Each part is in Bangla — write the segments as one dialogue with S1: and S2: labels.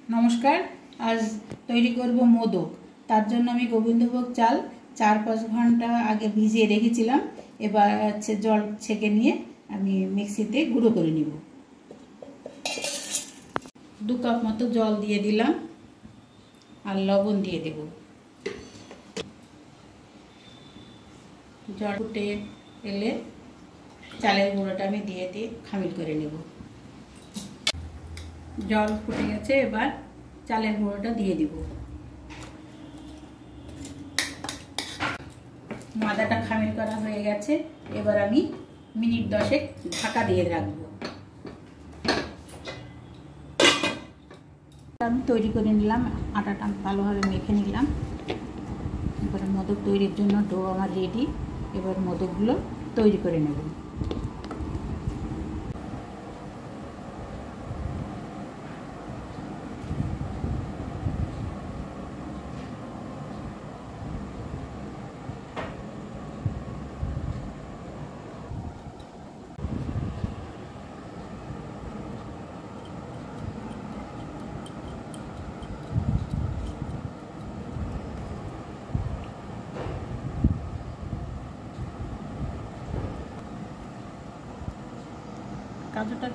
S1: नमस्कार। आज तैरी करब मोदक। तार जन्य आमी गोविंदभोग चाल 4-5 घंटा आगे भिजिए रेखेছিলাম। এবার জল ছেঁকে নিয়ে আমি মিক্সিতে গুঁড়ো করে নিব। 2 কাপ মতো জল দিয়ে দিলাম আর লবণ দিয়ে দেব। জল ফুটে এলে চালের গুঁড়োটা আমি দিয়ে খামির করে নেব। জল ফুটে গেছে, এবার চালের গুঁড়োটা দিয়ে দিব। মাদাটা খামির করা হয়ে গেছে, এবার আমি মিনিট 10 ঢাকা দিয়ে রাখব। আমি তৈরি করে নিলাম, আটাটা ভালোভাবে মেখে নিলাম। এবার মোদক তৈরির জন্য ডো আমার রেডি। এবার মোদকগুলো তৈরি করে নেব। কাজুটা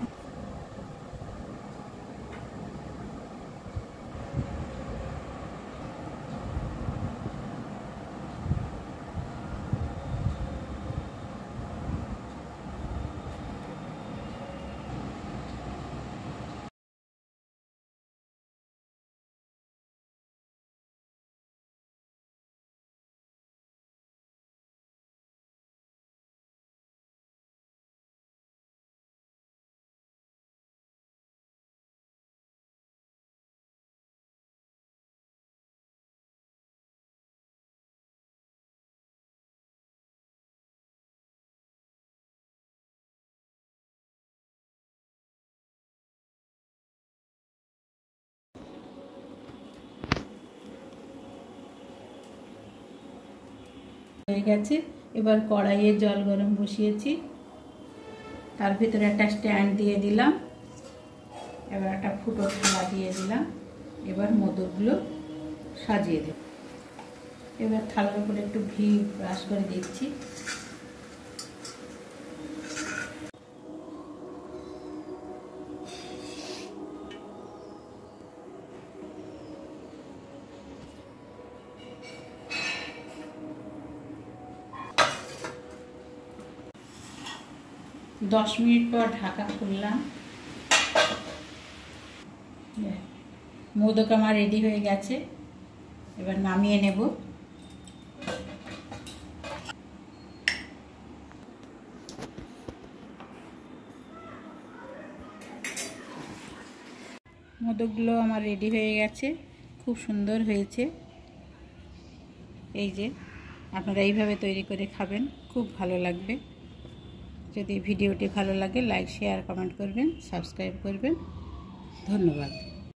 S1: হয়ে গেছে। এবার কড়াইয়ে জল গরম বসিয়েছি, তার ভিতরে একটা স্ট্যান্ড দিয়ে দিলাম। এবার একটা ফুটো থালা দিয়ে দিলাম। এবার মোদকগুলো সাজিয়ে দেব। এবার থালার উপরে একটু ঘি ব্রাশ করে দিচ্ছি। दस मिनट पर ढाका खुललाम। मोदक आमार रेडी हो गेছে, এবার নামিয়ে নেব। মোদকগুলো আমার রেডি হয়ে গেছে, খুব সুন্দর হয়েছে। এই যে আপনারা এইভাবে তৈরি করে খাবেন, খুব ভালো লাগবে। যদি ভিডিওটি ভালো লাগে লাইক শেয়ার কমেন্ট করবেন, সাবস্ক্রাইব করবেন। ধন্যবাদ।